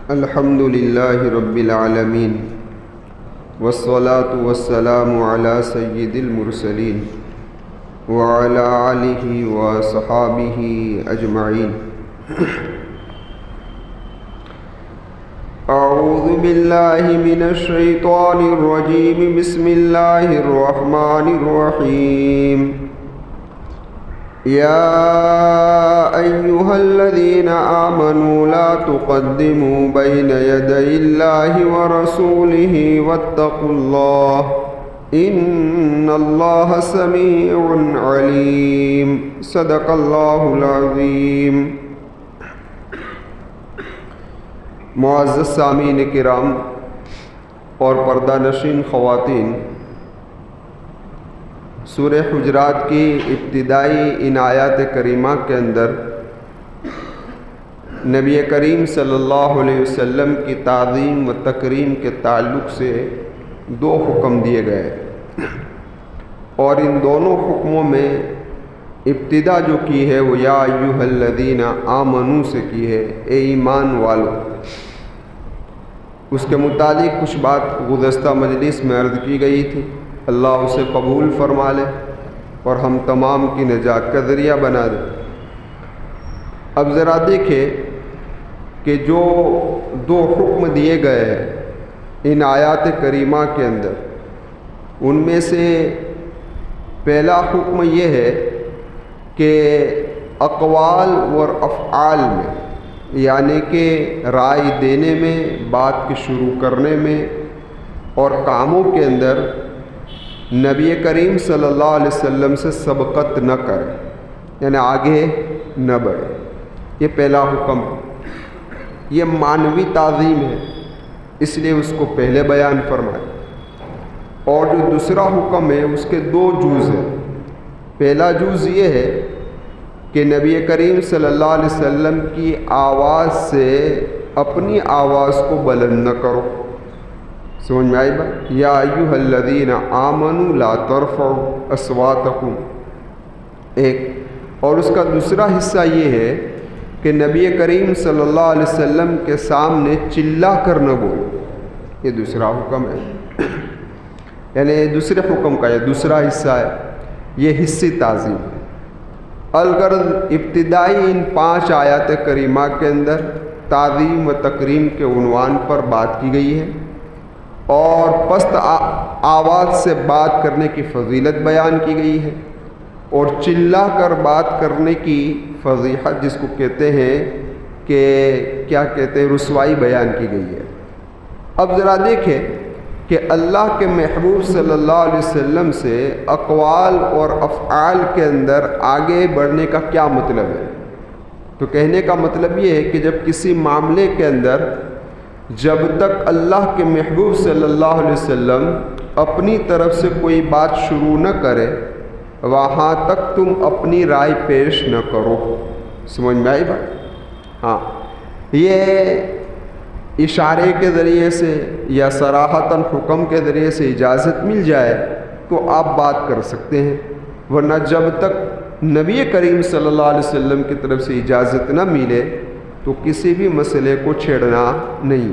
الحمد للہ رب العالمین والصلاة والسلام علی سید المرسلین وعلی آلہ وصحابہ اجمعین۔ اعوذ باللہ من الشیطان الرجیم، بسم اللہ الرحمن الرحیم۔ یا ایہا الذین آمنوا لا تقدموا بین یدی اللہ ورسولہ واتقوا اللہ ان اللہ سمیع علیم۔ صدق اللہ العظیم۔ معزز سامعین کرام اور پردہ نشین خواتین، سورہ حجرات کی ابتدائی ان آیات کریمہ کے اندر نبی کریم صلی اللہ علیہ وسلم کی تعظیم و تکریم کے تعلق سے دو حکم دیے گئے، اور ان دونوں حکموں میں ابتدا جو کی ہے وہ یا ایھا الذین آمنوا سے کی ہے، اے ایمان والو۔ اس کے متعلق کچھ بات گزشتہ مجلس میں عرض کی گئی تھی، اللہ اسے قبول فرما لے اور ہم تمام کی نجات کا ذریعہ بنا دے۔ اب ذرا دیکھیں کہ جو دو حکم دیے گئے ہیں ان آیات کریمہ کے اندر، ان میں سے پہلا حکم یہ ہے کہ اقوال اور افعال میں، یعنی کہ رائے دینے میں، بات کے شروع کرنے میں اور کاموں کے اندر نبی کریم صلی اللہ علیہ وسلم سے سبقت نہ کرے، یعنی آگے نہ بڑھے۔ یہ پہلا حکم، یہ معنوی تعظیم ہے، اس لیے اس کو پہلے بیان فرمائے۔ اور جو دوسرا حکم ہے اس کے دو جز ہیں۔ پہلا جز یہ ہے کہ نبی کریم صلی اللہ علیہ وسلم کی آواز سے اپنی آواز کو بلند نہ کرو۔ سمجھ میں آئی بات؟ یا ایھا الذین آمنوا لا ترفعوا اصواتکم، ایک۔ اور اس کا دوسرا حصہ یہ ہے کہ نبی کریم صلی اللہ علیہ وسلم کے سامنے چلا کر نہ بولو، یہ دوسرا حکم ہے، یعنی دوسرے حکم کا یہ دوسرا حصہ ہے، یہ حصی تعظیم ہے۔ الغرض ابتدائی ان 5 آیات کریمہ کے اندر تعظیم و تکریم کے عنوان پر بات کی گئی ہے، اور پست آواز سے بات کرنے کی فضیلت بیان کی گئی ہے، اور چلا کر بات کرنے کی فضیحت، جس کو کہتے ہیں کہ کیا کہتے ہیں، رسوائی بیان کی گئی ہے۔ اب ذرا دیکھیں کہ اللہ کے محبوب صلی اللہ علیہ وسلم سے اقوال اور افعال کے اندر آگے بڑھنے کا کیا مطلب ہے؟ تو کہنے کا مطلب یہ ہے کہ جب کسی معاملے کے اندر جب تک اللہ کے محبوب صلی اللہ علیہ وسلم اپنی طرف سے کوئی بات شروع نہ کرے، وہاں تک تم اپنی رائے پیش نہ کرو۔ سمجھ میں آئی بات؟ ہاں، یہ اشارے کے ذریعے سے یا صراحتاً حکم کے ذریعے سے اجازت مل جائے تو آپ بات کر سکتے ہیں، ورنہ جب تک نبی کریم صلی اللہ علیہ وسلم کی طرف سے اجازت نہ ملے تو کسی بھی مسئلے کو چھیڑنا نہیں۔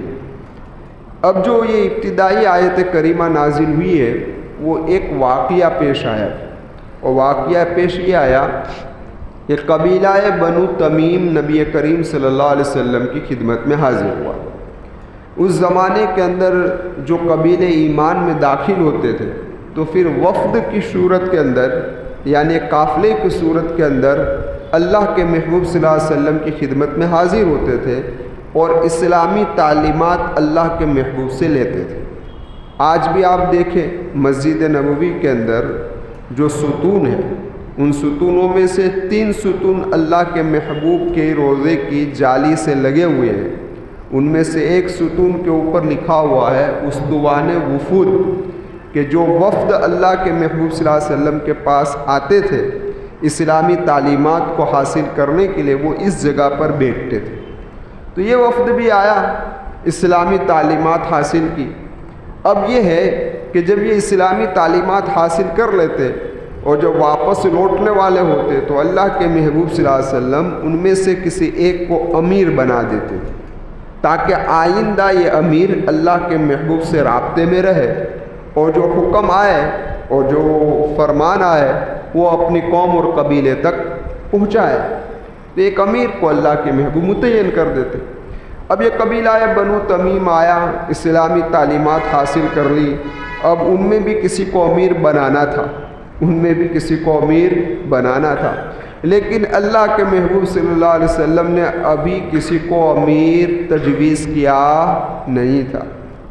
اب جو یہ ابتدائی آیت کریمہ نازل ہوئی ہے وہ ایک واقعہ پیش آیا، اور واقعہ پیش یہ آیا کہ قبیلہ بنو تمیم نبی کریم صلی اللہ علیہ وسلم کی خدمت میں حاضر ہوا۔ اس زمانے کے اندر جو قبیلے ایمان میں داخل ہوتے تھے تو پھر وفد کی صورت کے اندر، یعنی قافلے کی صورت کے اندر اللہ کے محبوب صلی اللہ علیہ وسلم کی خدمت میں حاضر ہوتے تھے اور اسلامی تعلیمات اللہ کے محبوب سے لیتے تھے۔ آج بھی آپ دیکھیں مسجد نبوی کے اندر جو ستون ہیں، ان ستونوں میں سے 3 ستون اللہ کے محبوب کے روضے کی جالی سے لگے ہوئے ہیں۔ ان میں سے ایک ستون کے اوپر لکھا ہوا ہے اسطوانِ وفود، کہ جو وفد اللہ کے محبوب صلی اللہ علیہ وسلم کے پاس آتے تھے اسلامی تعلیمات کو حاصل کرنے کے لیے، وہ اس جگہ پر بیٹھتے تھے۔ تو یہ وفد بھی آیا، اسلامی تعلیمات حاصل کی۔ اب یہ ہے کہ جب یہ اسلامی تعلیمات حاصل کر لیتے اور جب واپس لوٹنے والے ہوتے تو اللہ کے محبوب صلی اللہ علیہ وسلم ان میں سے کسی ایک کو امیر بنا دیتے تھے، تاکہ آئندہ یہ امیر اللہ کے محبوب سے رابطے میں رہے اور جو حکم آئے اور جو فرمان آئے وہ اپنی قوم اور قبیلے تک پہنچائے۔ تو ایک امیر کو اللہ کے محبوب متعین کر دیتے۔ اب یہ قبیلہ بنو تمیم آیا، اسلامی تعلیمات حاصل کر لی، اب ان میں بھی کسی کو امیر بنانا تھا، لیکن اللہ کے محبوب صلی اللہ علیہ وسلم نے ابھی کسی کو امیر تجویز کیا نہیں تھا،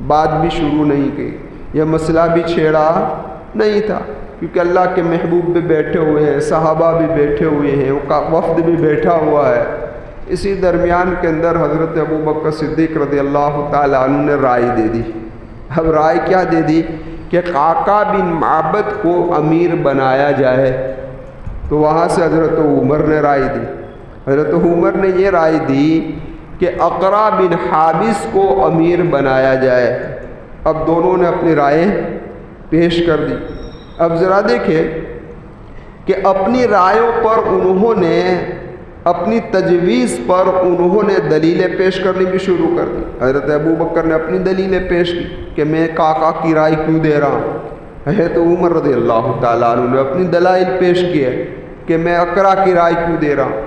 بات بھی شروع نہیں کی، یہ مسئلہ بھی چھیڑا نہیں تھا، کیونکہ اللہ کے محبوب بھی بیٹھے ہوئے ہیں، صحابہ بھی بیٹھے ہوئے ہیں، وفد بھی بیٹھا ہوا ہے۔ اسی درمیان کے اندر حضرت ابوبکر صدیق رضی اللہ تعالیٰ عنہ نے رائے دے دی۔ اب رائے کیا دے دی کہ قعقاع بن معبد کو امیر بنایا جائے۔ تو وہاں سے حضرت عمر نے رائے دی، حضرت عمر نے یہ رائے دی کہ اقرع بن حابس کو امیر بنایا جائے۔ اب دونوں نے اپنی رائے پیش کر دی۔ اب ذرا دیکھیں کہ اپنی رائےوں پر انہوں نے، اپنی تجویز پر انہوں نے دلیلیں پیش کرنی بھی شروع کر دی۔ حضرت ابوبکر نے اپنی دلیلیں پیش کی کہ میں قعقاع کی رائے کیوں دے رہا ہوں، حضرت عمر رضی اللہ تعالیٰ عنہ نے اپنی دلائل پیش کیے کہ میں اقرع کی رائے کیوں دے رہا ہوں۔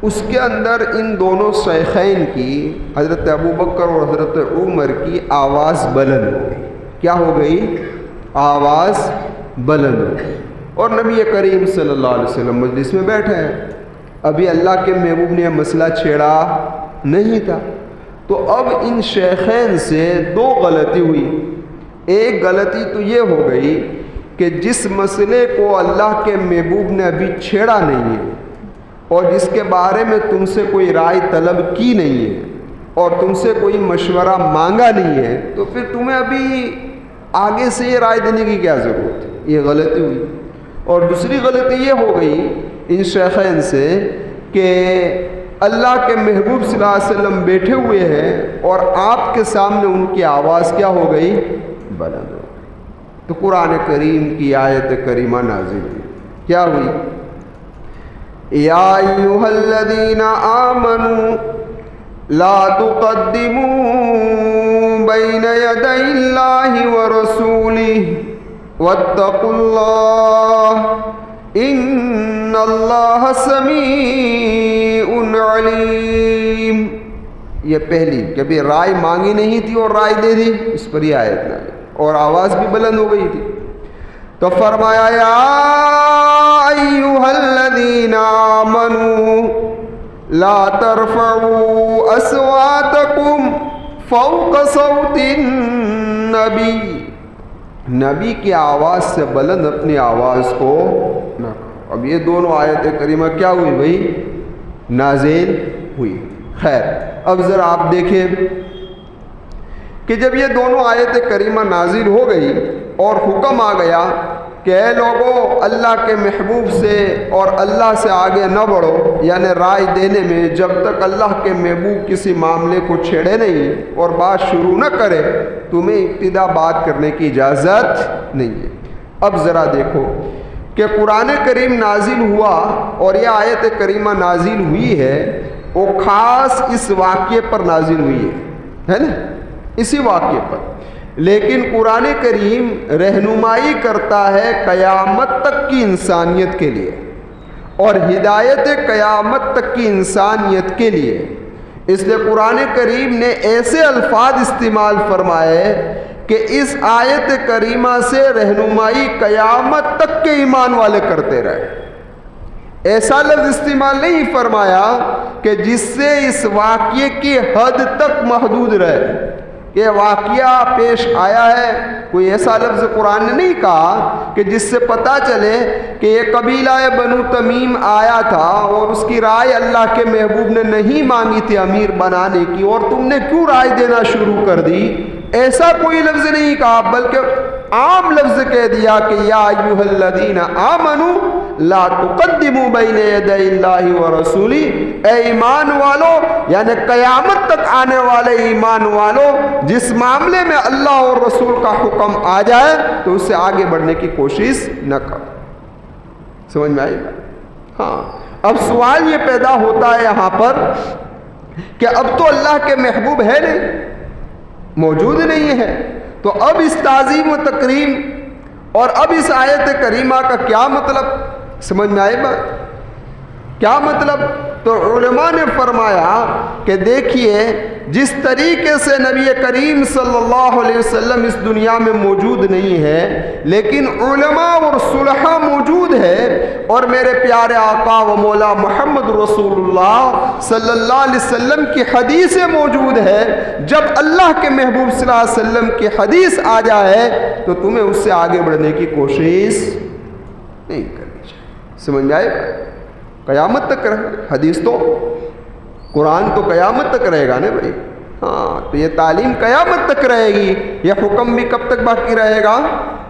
اس کے اندر ان دونوں شیخین کی، حضرت ابوبکر اور حضرت عمر کی آواز بلند ہو گئی۔ کیا ہو گئی؟ آواز بلند ہو گئی۔ اور نبی کریم صلی اللہ علیہ وسلم مجلس میں بیٹھے ہیں، ابھی اللہ کے محبوب نے یہ مسئلہ چھیڑا نہیں تھا۔ تو اب ان شیخین سے دو غلطی ہوئی۔ ایک غلطی تو یہ ہو گئی کہ جس مسئلے کو اللہ کے محبوب نے ابھی چھیڑا نہیں ہے اور جس کے بارے میں تم سے کوئی رائے طلب کی نہیں ہے اور تم سے کوئی مشورہ مانگا نہیں ہے، تو پھر تمہیں ابھی آگے سے یہ رائے دینے کی کیا ضرورت ہے؟ یہ غلطی ہوئی۔ اور دوسری غلطی یہ ہو گئی ان شیخین سے کہ اللہ کے محبوب صلی اللہ علیہ وسلم بیٹھے ہوئے ہیں اور آپ کے سامنے ان کی آواز کیا ہو گئی؟ بلند ہو گئی۔ تو قرآن کریم کی آیت کریمہ نازل ہوئی۔ کیا ہوئی؟ یا ایھا الذین آمنوا لا تقدموا بین یدی اللہ ورسولہ واتقوا اللہ ان اللہ سمیع علیم۔ یہ پہلی کہ بھی رائے مانگی نہیں تھی اور رائے دے دی، اس پر یہ آیت نازل اور آواز بھی بلند ہو گئی تھی۔ تو فرمایا یا ایھا الذین آمنوا لا ترفعوا اصواتکم فوق صوت النبی، نبی کی آواز سے بلند اپنی آواز کو نہ کرو۔ اب یہ دونوں آیت کریمہ کیا ہوئی بھائی؟ نازل ہوئی۔ خیر، اب ذرا آپ دیکھیں کہ جب یہ دونوں آیت کریمہ نازل ہو گئی اور حکم آ گیا کہ اے لوگو اللہ کے محبوب سے اور اللہ سے آگے نہ بڑھو، یعنی رائے دینے میں جب تک اللہ کے محبوب کسی معاملے کو چھیڑے نہیں اور بات شروع نہ کرے تمہیں ابتدا بات کرنے کی اجازت نہیں ہے۔ اب ذرا دیکھو کہ قرآن کریم نازل ہوا اور یہ آیت کریمہ نازل ہوئی ہے، وہ خاص اس واقعے پر نازل ہوئی ہے نا، اسی واقعے پر، لیکن قرآن کریم رہنمائی کرتا ہے قیامت تک کی انسانیت کے لیے اور ہدایت قیامت تک کی انسانیت کے لیے۔ اس لیے قرآن کریم نے ایسے الفاظ استعمال فرمائے کہ اس آیت کریمہ سے رہنمائی قیامت تک کے ایمان والے کرتے رہے۔ ایسا لفظ استعمال نہیں فرمایا کہ جس سے اس واقعے کی حد تک محدود رہے۔ یہ واقعہ پیش آیا ہے، کوئی ایسا لفظ قرآن نے نہیں کہا کہ جس سے پتہ چلے کہ یہ قبیلہ بنو تمیم آیا تھا اور اس کی رائے اللہ کے محبوب نے نہیں مانگی تھی امیر بنانے کی اور تم نے کیوں رائے دینا شروع کر دی، ایسا کوئی لفظ نہیں کہا، بلکہ عام لفظ کہہ دیا کہ یا ایھا الذین آمنوا لا تقدموا بین یدی اللہ ورسولہ، اے ایمان والو، یعنی قیامت تک آنے والے ایمان والو، جس معاملے میں اللہ اور رسول کا حکم آ جائے تو اس سے آگے بڑھنے کی کوشش نہ کرو۔ سمجھ میں آئی؟ ہاں، اب سوال یہ پیدا ہوتا ہے یہاں پر کہ اب تو اللہ کے محبوب ہے نہیں، موجود نہیں ہے، تو اب اس تعظیم و تکریم اور اب اس آیت کریمہ کا کیا مطلب؟ سمجھ میں آئی بات؟ کیا مطلب؟ تو علماء نے فرمایا کہ دیکھیے جس طریقے سے نبی کریم صلی اللہ علیہ وسلم اس دنیا میں موجود نہیں ہے، لیکن علماء اور صلحاء موجود ہے، اور میرے پیارے آقا و مولا محمد رسول اللہ صلی اللہ علیہ وسلم کی حدیثیں موجود ہے، جب اللہ کے محبوب صلی اللہ علیہ وسلم کی حدیث آ جائے تو تمہیں اس سے آگے بڑھنے کی کوشش نہیں کرنی چاہیے۔ سمجھ میں آئے؟ قیامت تک رہے حدیث، تو قرآن تو قیامت تک رہے گا نا بھائی، ہاں، تو یہ تعلیم قیامت تک رہے گی، یہ حکم بھی کب تک باقی رہے گا؟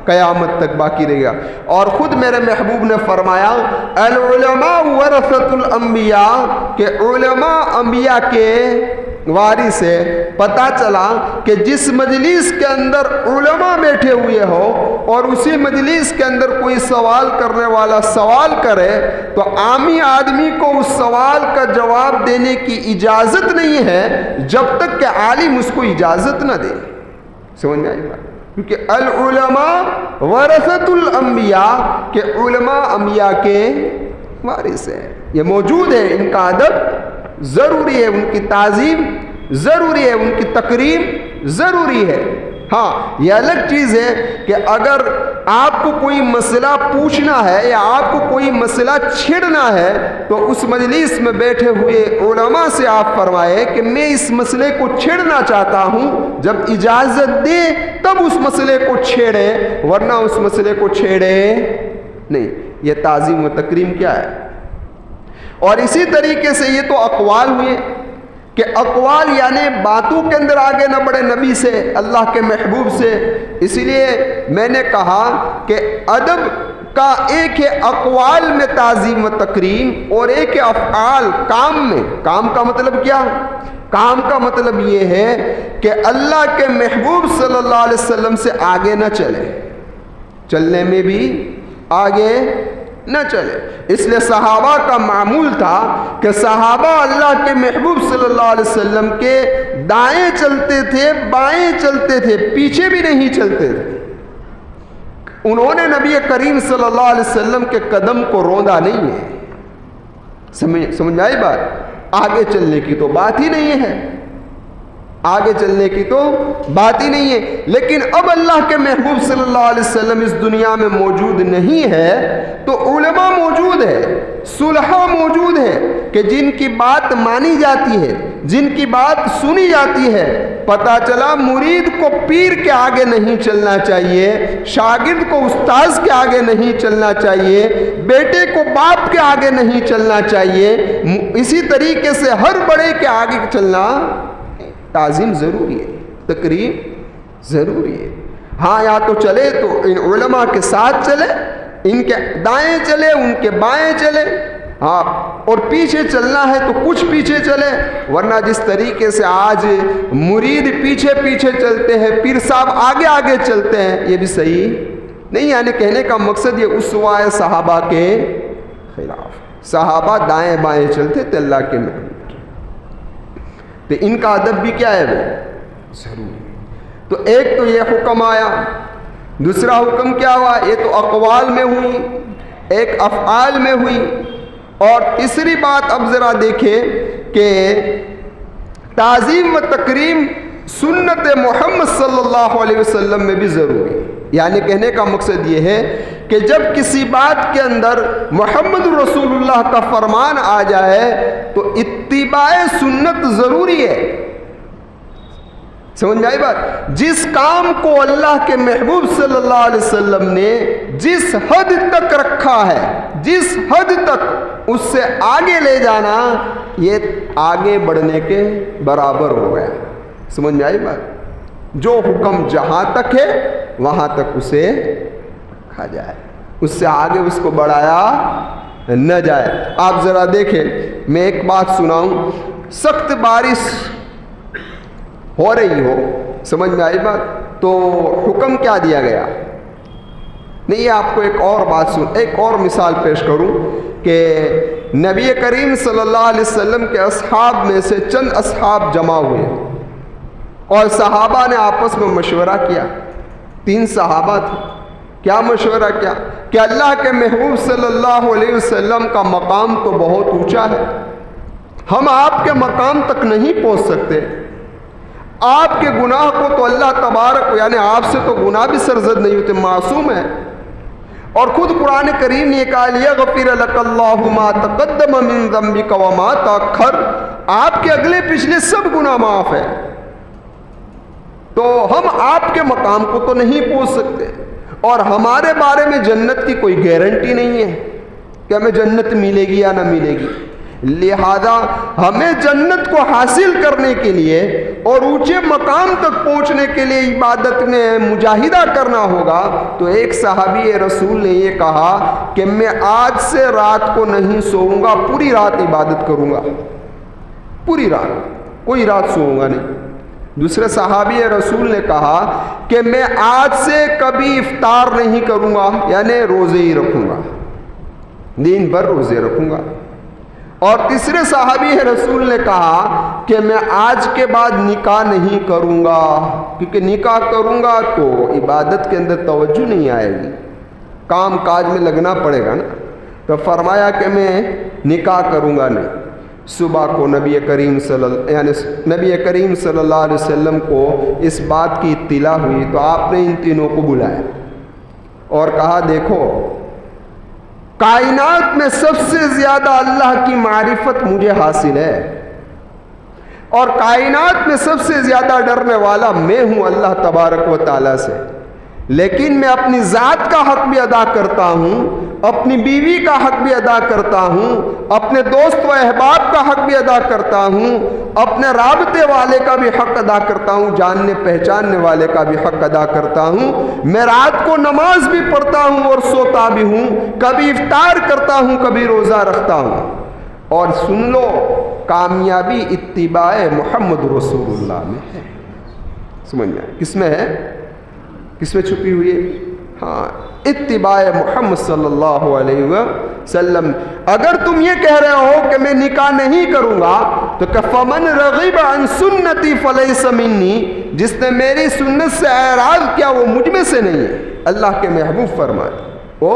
قیامت تک باقی رہے گا۔ اور خود میرے محبوب نے فرمایا العلماء ورثۃ الانبیاء، کہ علماء انبیاء کے وارث ہے۔ پتہ چلا کہ جس مجلس کے اندر علماء بیٹھے ہوئے ہو اور اسی مجلس کے اندر کوئی سوال کرنے والا سوال کرے تو عامی آدمی کو اس سوال کا جواب دینے کی اجازت نہیں ہے جب تک کہ عالم اس کو اجازت نہ دے۔ سمجھ میں آئی بات؟ کیونکہ العلماء ورثۃ الانبیاء، کہ علماء انبیاء کے وارث ہیں، یہ موجود ہے، ان کا ادب ضروری ہے، ان کی تعظیم ضروری ہے، ان کی تکریم ضروری ہے۔ ہاں، یہ الگ چیز ہے کہ اگر آپ کو کوئی مسئلہ پوچھنا ہے یا آپ کو کوئی مسئلہ چھڑنا ہے تو اس مجلس میں بیٹھے ہوئے علماء سے آپ فرمائے کہ میں اس مسئلے کو چھڑنا چاہتا ہوں، جب اجازت دے تب اس مسئلے کو چھیڑے، ورنہ اس مسئلے کو چھیڑے نہیں۔ یہ تعظیم و تکریم کیا ہے؟ اور اسی طریقے سے یہ تو اقوال ہوئے کہ اقوال یعنی باتوں کے اندر آگے نہ بڑھے نبی سے، اللہ کے محبوب سے۔ اسی لیے میں نے کہا کہ ادب کا ایک ہے اقوال میں تعظیم و تکریم، اور ایک ہے افعال، کام میں۔ کام کا مطلب کیا؟ کام کا مطلب یہ ہے کہ اللہ کے محبوب صلی اللہ علیہ وسلم سے آگے نہ چلے، چلنے میں بھی آگے نہ چلے۔ اس لیے صحابہ کا معمول تھا کہ صحابہ اللہ کے محبوب صلی اللہ علیہ وسلم کے دائیں چلتے تھے، بائیں چلتے تھے، پیچھے بھی نہیں چلتے تھے۔ انہوں نے نبی کریم صلی اللہ علیہ وسلم کے قدم کو روندا نہیں ہے۔ سمجھ آئی بات؟ آگے چلنے کی تو بات ہی نہیں ہے، آگے چلنے کی تو بات ہی نہیں ہے۔ لیکن اب اللہ کے محبوب صلی اللہ علیہ وسلم اس دنیا میں موجود نہیں ہے تو علماء موجود ہے، صلحاء موجود ہے کہ جن کی بات مانی جاتی ہے، جن کی بات سنی جاتی ہے۔ پتہ چلا مرید کو پیر کے آگے نہیں چلنا چاہیے، شاگرد کو استاذ کے آگے نہیں چلنا چاہیے، بیٹے کو باپ کے آگے نہیں چلنا چاہیے، اسی طریقے سے ہر بڑے کے آگے چلنا۔ تعظیم ضروری ہے، تکریم ضروری ہے۔ ہاں، یا تو چلے تو ان علماء کے ساتھ چلے، ان کے دائیں چلے، ان کے بائیں چلے، ہاں، اور پیچھے چلنا ہے تو کچھ پیچھے چلے، ورنہ جس طریقے سے آج مرید پیچھے پیچھے چلتے ہیں، پیر صاحب آگے آگے چلتے ہیں، یہ بھی صحیح نہیں۔ یعنی کہنے کا مقصد یہ اسوہ صحابہ کے خلاف، صحابہ دائیں بائیں چلتے تھے اللہ کے محبوب، تو ان کا ادب بھی کیا ہے وہ ضروری۔ تو ایک تو یہ حکم آیا، دوسرا حکم کیا ہوا؟ یہ تو اقوال میں ہوئی، ایک افعال میں ہوئی، اور تیسری بات اب ذرا دیکھیں کہ تعظیم و تکریم سنت محمد صلی اللہ علیہ وسلم میں بھی ضروری ہے۔ یعنی کہنے کا مقصد یہ ہے کہ جب کسی بات کے اندر محمد رسول اللہ کا فرمان آ جائے تو اتباع سنت ضروری ہے۔ سمجھ آئی بات؟ جس کام کو اللہ کے محبوب صلی اللہ علیہ وسلم نے جس حد تک رکھا ہے، جس حد تک اس سے آگے لے جانا، یہ آگے بڑھنے کے برابر ہو گیا۔ سمجھ میں آئی بات؟ جو حکم جہاں تک ہے وہاں تک اسے رکھا جائے، اس سے آگے اس کو بڑھایا نہ جائے۔ آپ ذرا دیکھیں، میں ایک بات سناؤں، سخت بارش ہو رہی ہو، سمجھ میں آئی بات؟ تو حکم کیا دیا گیا؟ نہیں، آپ کو ایک اور بات ایک اور مثال پیش کروں کہ نبی کریم صلی اللہ علیہ وسلم کے اصحاب میں سے چند اصحاب جمع ہوئے اور صحابہ نے آپس میں مشورہ کیا. 3 صحابہ تھے. کیا مشورہ کیا کہ اللہ کے محبوب صلی اللہ علیہ وسلم کا مقام تو بہت اونچا ہے, ہم آپ کے مقام تک نہیں پہنچ سکتے. آپ کے گناہ کو تو اللہ تبارک یعنی آپ سے تو گناہ بھی سرزد نہیں ہوتے, معصوم ہے. اور خود قرآن کریم نے کہا لیغفر لک اللہ ما تقدم من ذنبک وما تأخر, آپ کے اگلے پچھلے سب گناہ معاف ہے. تو ہم آپ کے مقام کو تو نہیں پہنچ سکتے, اور ہمارے بارے میں جنت کی کوئی گارنٹی نہیں ہے کہ ہمیں جنت ملے گی یا نہ ملے گی. لہذا ہمیں جنت کو حاصل کرنے کے لیے اور اونچے مقام تک پہنچنے کے لیے عبادت میں مجاہدہ کرنا ہوگا. تو ایک صحابی رسول نے یہ کہا کہ میں آج سے رات کو نہیں سوؤں گا, پوری رات عبادت کروں گا, پوری رات, کوئی رات سوؤں گا نہیں. دوسرے صحابی رسول نے کہا کہ میں آج سے کبھی افطار نہیں کروں گا, یعنی روزے ہی رکھوں گا, دن بھر روزے رکھوں گا. اور تیسرے صحابی رسول نے کہا کہ میں آج کے بعد نکاح نہیں کروں گا, کیونکہ نکاح کروں گا تو عبادت کے اندر توجہ نہیں آئے گی, کام کاج میں لگنا پڑے گا نا. تو فرمایا کہ میں نکاح کروں گا نہیں. صبح کو نبی کریم صلی اللہ علیہ وسلم کو اس بات کی اطلاع ہوئی تو آپ نے ان تینوں کو بلایا اور کہا دیکھو, کائنات میں سب سے زیادہ اللہ کی معرفت مجھے حاصل ہے, اور کائنات میں سب سے زیادہ ڈرنے والا میں ہوں اللہ تبارک و تعالیٰ سے. لیکن میں اپنی ذات کا حق بھی ادا کرتا ہوں, اپنی بیوی کا حق بھی ادا کرتا ہوں, اپنے دوست و احباب کا حق بھی ادا کرتا ہوں, اپنے رابطے والے کا بھی حق ادا کرتا ہوں, جاننے پہچاننے والے کا بھی حق ادا کرتا ہوں. میں رات کو نماز بھی پڑھتا ہوں اور سوتا بھی ہوں, کبھی افطار کرتا ہوں, کبھی روزہ رکھتا ہوں. اور سن لو, کامیابی اتباع محمد رسول اللہ میں ہے. سمجھ میں کس میں ہے, کس میں چھپی ہوئی ہے؟ ہاں, اتباع محمد صلی اللہ علیہ وسلم. اگر تم یہ کہہ رہے ہو کہ میں نکاح نہیں کروں گا تو کہ فمن رغب عن سنتی فلیس منی, جس نے میری سنت سے اعراض کیا وہ مجھ میں سے نہیں ہے. اللہ کے محبوب فرمائے او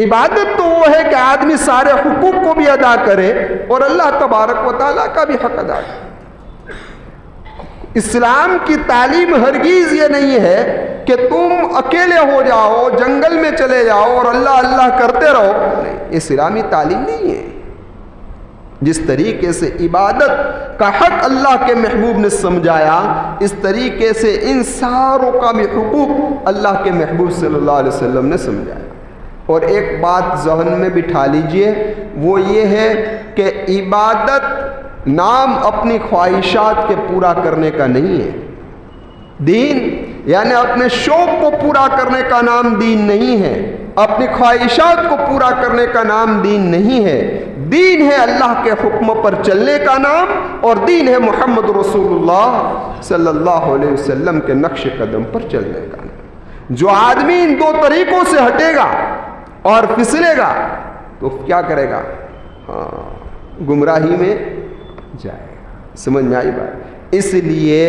عبادت تو وہ ہے کہ آدمی سارے حقوق کو بھی ادا کرے اور اللہ تبارک و تعالیٰ کا بھی حق ادا کرے. اسلام کی تعلیم ہرگز یہ نہیں ہے کہ تم اکیلے ہو جاؤ, جنگل میں چلے جاؤ اور اللہ اللہ کرتے رہو. نہیں, اسلامی تعلیم نہیں ہے. جس طریقے سے عبادت کا حق اللہ کے محبوب نے سمجھایا, اس طریقے سے ان ساروں کا بھی حقوق اللہ کے محبوب صلی اللہ علیہ وسلم نے سمجھایا. اور ایک بات ذہن میں بٹھا لیجئے, وہ یہ ہے کہ عبادت نام اپنی خواہشات کے پورا کرنے کا نہیں ہے. دین یعنی اپنے شوق کو پورا کرنے کا نام دین نہیں ہے, اپنی خواہشات کو پورا کرنے کا نام دین نہیں ہے. دین ہے اللہ کے حکم پر چلنے کا نام, اور دین ہے محمد رسول اللہ صلی اللہ علیہ وسلم کے نقش قدم پر چلنے کا نام. جو آدمی ان 2 طریقوں سے ہٹے گا اور پھسلے گا تو کیا کرے گا؟ ہاں, گمراہی میں جائے گا. سمجھ میں آئی بات؟ اس لیے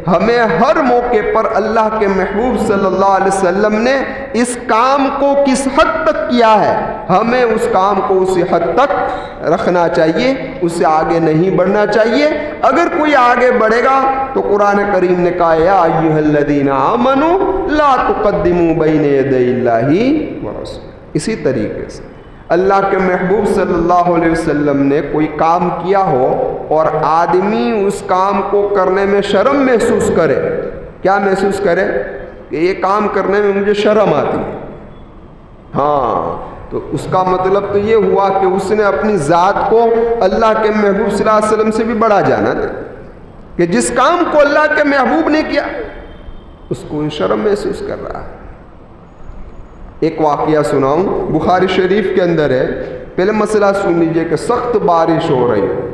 ہمیں ہر موقع پر اللہ کے محبوب صلی اللہ علیہ وسلم نے اس کام کو کس حد تک کیا ہے, ہمیں اس کام کو اسی حد تک رکھنا چاہیے, اس سے آگے نہیں بڑھنا چاہیے. اگر کوئی آگے بڑھے گا تو قرآن کریم نے کہا یا ایھا الذین آمنوا لا تقدموا بین یدی اللہ ورسولہ. اسی طریقے سے اللہ کے محبوب صلی اللہ علیہ وسلم نے کوئی کام کیا ہو اور آدمی اس کام کو کرنے میں شرم محسوس کرے, کیا محسوس کرے کہ یہ کام کرنے میں مجھے شرم آتی ہے, ہاں, تو اس کا مطلب تو یہ ہوا کہ اس نے اپنی ذات کو اللہ کے محبوب صلی اللہ علیہ وسلم سے بھی بڑا جانا نا, کہ جس کام کو اللہ کے محبوب نے کیا اس کو شرم محسوس کر رہا ہے. ایک واقعہ سناؤں, بخاری شریف کے اندر ہے. پہلے مسئلہ سن لیجئے کہ سخت بارش ہو رہی ہو,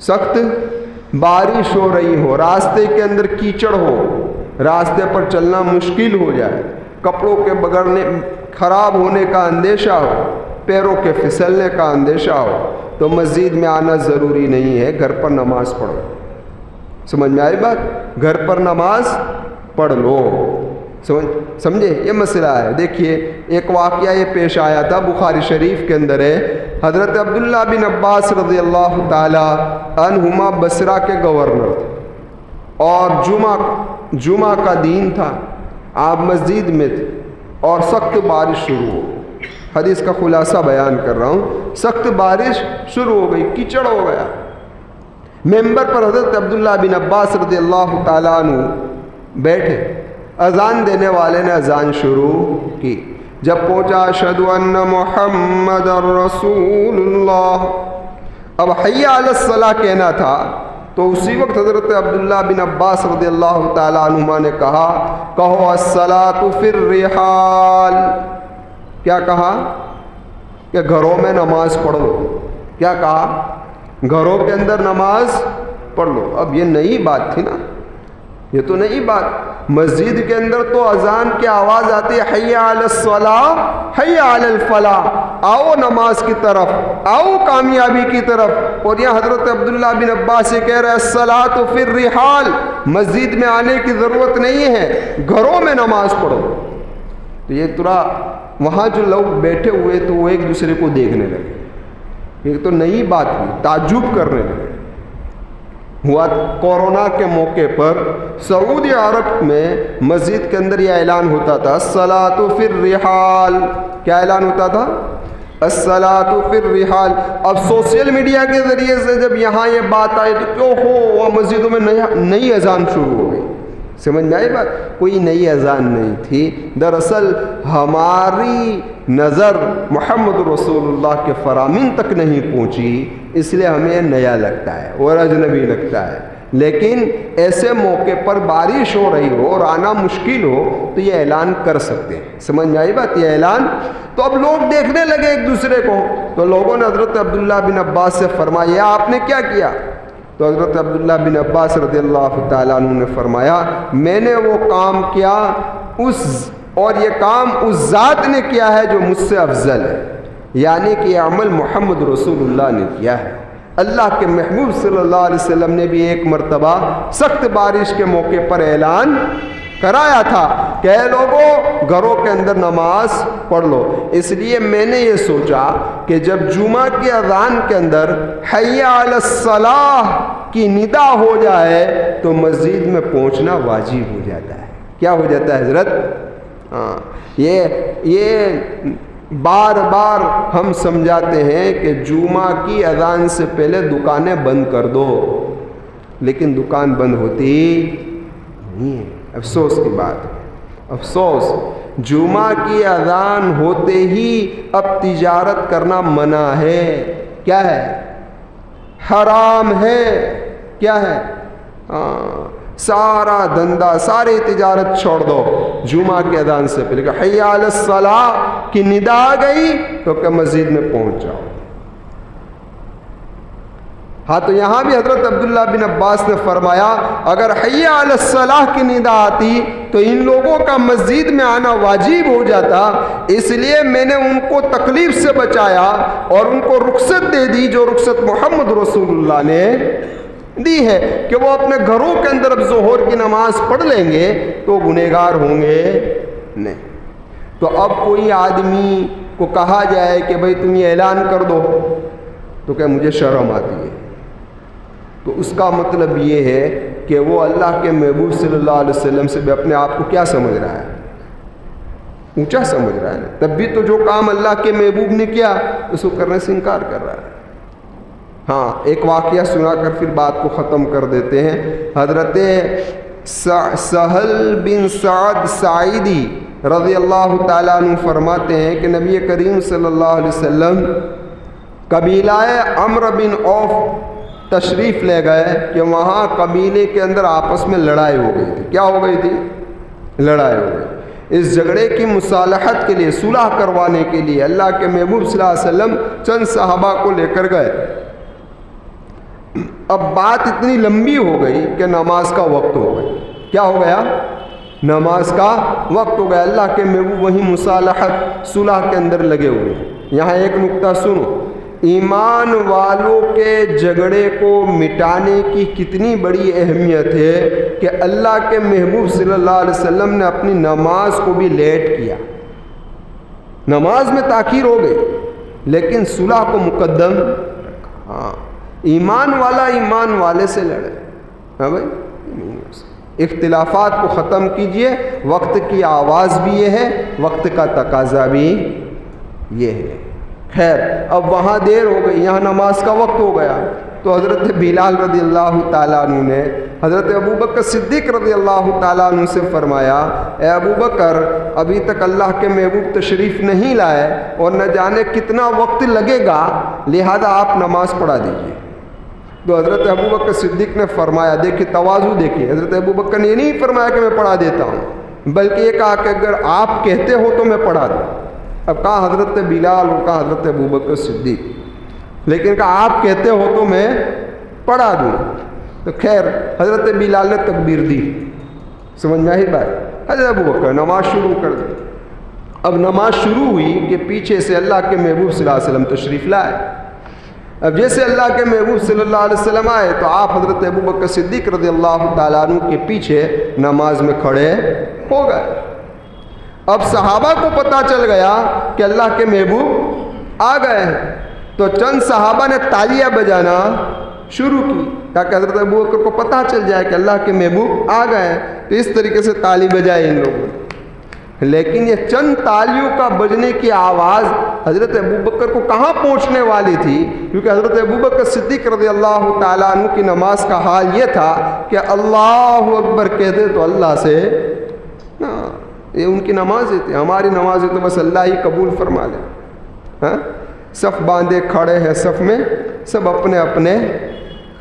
سخت بارش ہو رہی ہو, راستے کے اندر کیچڑ ہو, راستے پر چلنا مشکل ہو جائے, کپڑوں کے بگڑنے خراب ہونے کا اندیشہ ہو, پیروں کے پھسلنے کا اندیشہ ہو تو مسجد میں آنا ضروری نہیں ہے، گھر پر نماز پڑھو۔ سمجھ میں آئی بات؟ گھر پر نماز پڑھ لو۔ سمجھے؟ یہ مسئلہ ہے۔ دیکھیے ایک واقعہ یہ پیش آیا تھا، بخاری شریف کے اندر ہے، حضرت عبداللہ بن عباس رضی اللہ تعالی عنہما بصرہ کے گورنر تھے، اور جمعہ کا دن تھا، آپ مسجد میں تھے اور سخت بارش شروع ہو گئی۔ حدیث کا خلاصہ بیان کر رہا ہوں، سخت بارش شروع ہو گئی، کیچڑ ہو گیا۔ ممبر پر حضرت عبداللہ بن عباس رضی اللہ تعالیٰ عنہ بیٹھے، اذان دینے والے نے اذان شروع کی۔ جب پہنچا اشہد ان محمد رسول اللہ، اب حی علی الصلاۃ کہنا تھا، تو اسی وقت حضرت عبداللہ بن عباس رضی اللہ تعالیٰ عنہما نے کہا، کہو الصلاۃ فی الرحال۔ کیا کہا؟ کہ گھروں میں نماز پڑھو۔ کیا کہا؟ گھروں کے اندر نماز پڑھ لو۔ اب یہ نئی بات تھی نا، یہ تو نئی بات۔ مسجد کے اندر تو اذان کی آواز آتی ہے، حی علی الصلاۃ حی علی الفلاح، آؤ نماز کی طرف، آؤ کامیابی کی طرف۔ اور یہاں حضرت عبداللہ بن عباس سے کہہ رہے ہیں الصلاۃ فی الرحال، مسجد میں آنے کی ضرورت نہیں ہے، گھروں میں نماز پڑھو۔ تو یہ ترا وہاں جو لوگ بیٹھے ہوئے تو وہ ایک دوسرے کو دیکھنے لگے، یہ تو نئی بات ہوئی، تعجب کرنے لگے۔ ہوا کورونا کے موقع پر سعودی عرب میں مسجد کے اندر یہ اعلان ہوتا تھا الصلاۃ فی الرحال۔ کیا اعلان ہوتا تھا؟ الصلاۃ فی الرحال۔ اب سوشل میڈیا کے ذریعے سے جب یہاں یہ بات آئی تو کیوں ہو وہاں مسجدوں میں نئی اذان شروع ہو گئی۔ سمجھ میں آئی بات؟ کوئی نئی اذان نہیں تھی، دراصل ہماری نظر محمد رسول اللہ کے فرامین تک نہیں پہنچی، اس لیے ہمیں نیا لگتا ہے اور اجنبی لگتا ہے۔ لیکن ایسے موقع پر بارش ہو رہی ہو اور آنا مشکل ہو تو یہ اعلان کر سکتے ہیں۔ سمجھ میں آئی بات؟ یہ اعلان تو اب لوگ دیکھنے لگے ایک دوسرے کو، تو لوگوں نے حضرت عبداللہ بن عباس سے فرمایا آپ نے کیا کیا؟ تو حضرت عبداللہ بن عباس رضی اللہ تعالیٰ عنہ نے فرمایا میں نے وہ کام کیا اور یہ کام اس ذات نے کیا ہے جو مجھ سے افضل ہے، یعنی کہ یہ عمل محمد رسول اللہ نے کیا ہے۔ اللہ کے محبوب صلی اللہ علیہ وسلم نے بھی ایک مرتبہ سخت بارش کے موقع پر اعلان کرایا تھا کہ اے لوگوں گھروں کے اندر نماز پڑھ لو۔ اس لیے میں نے یہ سوچا کہ جب جمعہ کی اذان کے اندر حی علی الصلاۃ کی ندا ہو جائے تو مسجد میں پہنچنا واجب ہو جاتا ہے۔ کیا ہو جاتا ہے حضرت؟ یہ بار بار ہم سمجھاتے ہیں کہ جمعہ کی اذان سے پہلے دکانیں بند کر دو، لیکن دکان بند ہوتی نہیں ہے۔ افسوس کی بات، افسوس، جمعہ کی اذان ہوتے ہی اب تجارت کرنا منع ہے۔ کیا ہے؟ حرام ہے۔ کیا ہے؟ سارا دھندا ساری تجارت چھوڑ دو جمعہ کی اذان سے پہلے کہ حی علی الصلاۃ کی ندا آ گئی تو کہ مسجد میں پہنچ جاؤ۔ ہاں تو یہاں بھی حضرت عبداللہ بن عباس نے فرمایا اگر حی علی الصلاۃ کی ندا آتی تو ان لوگوں کا مسجد میں آنا واجب ہو جاتا، اس لیے میں نے ان کو تکلیف سے بچایا اور ان کو رخصت دے دی جو رخصت محمد رسول اللہ نے دی ہے کہ وہ اپنے گھروں کے اندر اب ظہر کی نماز پڑھ لیں گے تو گنہگار ہوں گے نہیں۔ تو اب کوئی آدمی کو کہا جائے کہ بھئی تم یہ اعلان کر دو تو کہ مجھے شرم آتی ہے، تو اس کا مطلب یہ ہے کہ وہ اللہ کے محبوب صلی اللہ علیہ وسلم سے بھی اپنے آپ کو کیا سمجھ رہا ہے؟ اونچا سمجھ رہا ہے۔ تب بھی تو جو کام اللہ کے محبوب نے کیا اس کو کرنے سے انکار کر رہا ہے۔ ہاں ایک واقعہ سنا کر پھر بات کو ختم کر دیتے ہیں۔ حضرت سہل بن سعد ساعدی رضی اللہ تعالیٰ عنہ فرماتے ہیں کہ نبی کریم صلی اللہ علیہ وسلم قبیلہ عمرو بن عوف تشریف لے گئے کہ وہاں قبیلے کے اندر آپس میں لڑائی ہو گئی تھی۔ کیا ہو گئی تھی؟ لڑائی ہو گئی۔ اس جھگڑے کی مصالحت کے لیے، صلح کروانے کے لیے اللہ کے محبوب صلی اللہ علیہ وسلم چند صحابہ کو لے کر گئے۔ اب بات اتنی لمبی ہو گئی کہ نماز کا وقت ہو گیا۔ کیا ہو گیا؟ نماز کا وقت ہو گیا۔ اللہ کے محبوب وہیں مصالحت صلح کے اندر لگے ہوئے ہیں۔ یہاں ایک نقطہ سنو، ایمان والوں کے جھگڑے کو مٹانے کی کتنی بڑی اہمیت ہے کہ اللہ کے محبوب صلی اللہ علیہ وسلم نے اپنی نماز کو بھی لیٹ کیا، نماز میں تاخیر ہو گئی لیکن صلح کو مقدم رکھا۔ ہاں، ایمان والا ایمان والے سے لڑے، ہاں بھائی، اختلافات کو ختم کیجئے، وقت کی آواز بھی یہ ہے، وقت کا تقاضا بھی یہ ہے۔ خیر، اب وہاں دیر ہو گئی، یہاں نماز کا وقت ہو گیا، تو حضرت بلال رضی اللہ تعالیٰ عنہ نے حضرت ابوبکر صدیق رضی اللہ تعالیٰ عنہ سے فرمایا، اے ابوبکر، ابھی تک اللہ کے محبوب تشریف نہیں لائے اور نہ جانے کتنا وقت لگے گا، لہذا آپ نماز پڑھا دیجیے۔ تو حضرت ابوبکر صدیق نے فرمایا، دیکھیے تواضع دیکھیے، حضرت ابوبکر نے یہ نہیں فرمایا کہ میں پڑھا دیتا ہوں، بلکہ یہ کہا کہ اگر آپ کہتے ہو تو میں پڑھا دوں۔ اب کہا حضرت بلال اور کہا حضرت ابوبکر صدیق، لیکن کہا آپ کہتے ہو تو میں پڑھا دوں۔ تو خیر، حضرت بلال نے تکبیر دی، سمجھ میں آئی بات؟ حضرت ابوبکر نماز شروع کر دی۔ اب نماز شروع ہوئی کہ پیچھے سے اللہ کے محبوب صلی اللہ علیہ وسلم تشریف لائے۔ اب جیسے اللہ کے محبوب صلی اللہ علیہ وسلم آئے تو آپ حضرت ابوبکر صدیق رضی اللہ تعالیٰ عنہ کے پیچھے نماز میں کھڑے ہو گئے۔ اب صحابہ کو پتہ چل گیا کہ اللہ کے محبوب آ گئے ہیں، تو چند صحابہ نے تالیاں بجانا شروع کی تاکہ حضرت ابوبکر کو پتہ چل جائے کہ اللہ کے محبوب آ گئے ہیں، تو اس طریقے سے تالی بجائی ان لوگوں نے۔ لیکن یہ چند تالیوں کا بجنے کی آواز حضرت ابوبکر کو کہاں پہنچنے والی تھی، کیونکہ حضرت ابوبکر صدیق رضی اللہ تعالیٰ عنہ کی نماز کا حال یہ تھا کہ اللہ اکبر کہتے تو اللہ سے، یہ ان کی نمازیں تھی، ہماری نمازیں تو بس اللہ ہی قبول فرما لے۔ ہاں، صف باندھے کھڑے ہیں، صف میں سب اپنے اپنے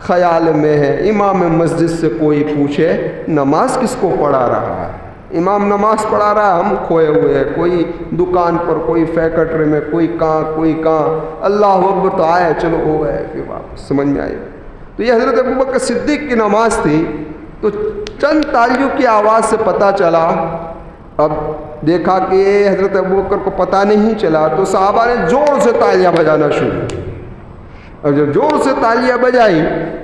خیال میں ہے، امام مسجد سے کوئی پوچھے نماز کس کو پڑھا رہا ہے، امام نماز پڑھا رہا ہے، ہم کھوئے ہوئے ہیں، کوئی دکان پر، کوئی فیکٹری میں، کوئی کہاں، اللہ اکبر تو آئے، چلو ہو گئے، پھر واپس، سمجھ میں آئی۔ تو یہ حضرت ابوبکر صدیق کی نماز تھی، تو چند تالیوں کی آواز سے پتہ چلا۔ اب دیکھا کہ حضرت ابوبکر کو پتہ نہیں چلا تو صحابہ نے زور سے تالیاں بجانا شروع کی، اور جب زور سے تالیاں بجائی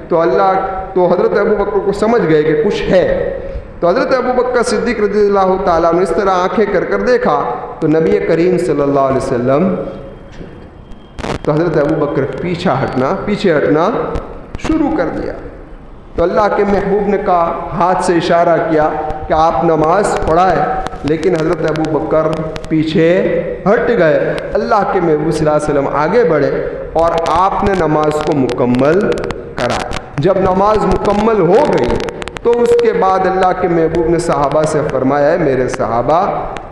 تو حضرت ابوبکر کو سمجھ گئے کہ کچھ ہے۔ تو حضرت ابوبکر صدیق رضی اللہ تعالیٰ نے اس طرح آنکھیں کر دیکھا تو نبی کریم صلی اللہ علیہ وسلم، تو حضرت ابوبکر پیچھے ہٹنا شروع کر دیا۔ تو اللہ کے محبوب نے کہا، ہاتھ سے اشارہ کیا کہ آپ نماز پڑھائے، لیکن حضرت ابوبکر پیچھے ہٹ گئے۔ اللہ کے محبوب صلی اللہ علیہ وسلم آگے بڑھے اور آپ نے نماز کو مکمل کرایا۔ جب نماز مکمل ہو گئی تو اس کے بعد اللہ کے محبوب نے صحابہ سے فرمایا، ہے میرے صحابہ،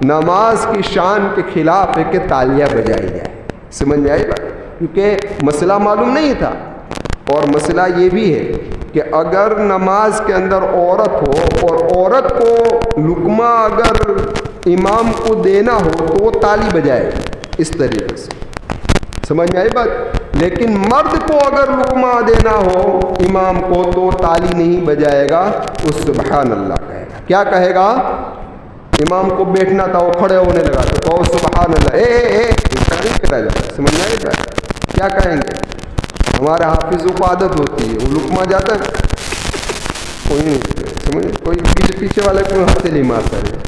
نماز کی شان کے خلاف ہے کہ تالیاں بجائی جائے۔ سمجھ میں آئی بات؟ کیونکہ مسئلہ معلوم نہیں تھا، اور مسئلہ یہ بھی ہے کہ اگر نماز کے اندر عورت ہو اور عورت کو لقمہ اگر امام کو دینا ہو تو وہ تالی بجائے اس طریقے سے، سمجھ میں آئی بات؟ لیکن مرد کو اگر لقمہ دینا ہو امام کو تو تالی نہیں بجائے گا، وہ سبحان اللہ کہے گا۔ کیا کہے گا؟ امام کو بیٹھنا تھا، وہ کھڑے ہونے لگا تو کہو سبحان اللہ، نہیں کرا جاتا، سمجھ میں آئی بات؟ کیا کہیں گے؟ ہمارے حافظوں کو عادت ہوتی ہے، وہ لقمہ جاتا ہے کوئی نہیں سمجھ، کوئی پیچھے والے کو ہاتھ نہیں مارتا ہے،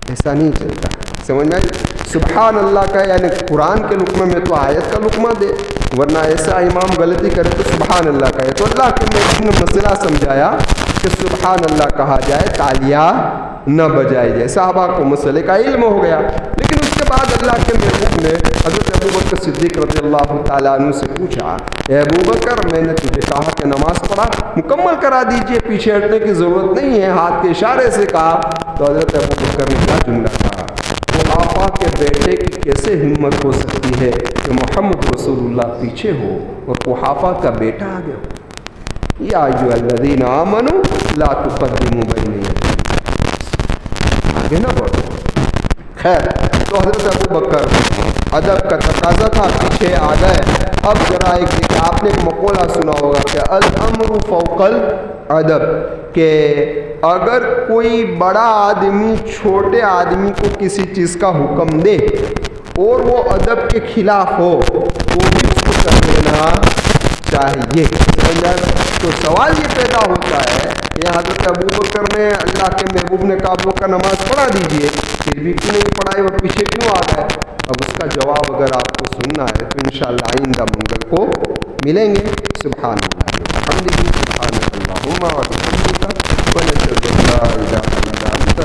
ایسا نہیں چلتا، سمجھ میں آئی؟ سبحان اللہ کا یعنی قرآن کے لقمے میں تو آیت کا لقمہ دے، ورنہ ایسا امام غلطی کرے تو سبحان اللہ کہے۔ تو اللہ کے محبوب نے مسئلہ سمجھایا کہ سبحان اللہ کہا جائے، تالیاں نہ بجائی جائے۔ صحابہ کو مسئلے کا علم ہو گیا، لیکن اس کے بعد اللہ کے محبوب نے حضرت ابوبکر صدیق رضی اللہ تعالیٰ عنہ سے پوچھا، اے ابوبکر، میں نے تجھے کہا کہ نماز پڑھا، مکمل کرا دیجئے، پیچھے ہٹنے کی ضرورت نہیں ہے، ہاتھ کے اشارے سے کہا۔ تو حضرت ابوبکر نے کیا جملہ کہا، قحافہ کے بیٹے کی کیسے ہمت ہو سکتی ہے کہ محمد رسول اللہ پیچھے ہو اور قحافہ کا بیٹا آگے ہو؟ یا ایھا الذین آمنوا لا تقدموا بین یدی، آگے نہ بڑھو۔ خیر، تو حضرت ابوبکر ادب کا تقاضا تھا، پیچھے آ گئے۔ اب ذرا ایک آپ نے ایک مقولہ سنا ہوگا کہ الامر فوق الادب، کہ اگر کوئی بڑا آدمی چھوٹے آدمی کو کسی چیز کا حکم دے اور وہ ادب کے خلاف ہو وہ بھی اس کو کر دینا چاہیے. تو سوال یہ پیدا ہوتا ہے کہ حضرت ابوبکر نے اللہ کے محبوب نے کہا ابو کا نماز پڑھا دیجئے، پھر بھی کیوں نہیں پڑھائے، وہ پیچھے کیوں آ گئے؟ اب اس کا جواب اگر آپ کو سننا ہے تو انشاءاللہ آئندہ منگل کو ملیں گے. سبحان اللہ وبحمدہ، سبحانک اللہم وبحمدک، ونشہد ان لا الہ الا انت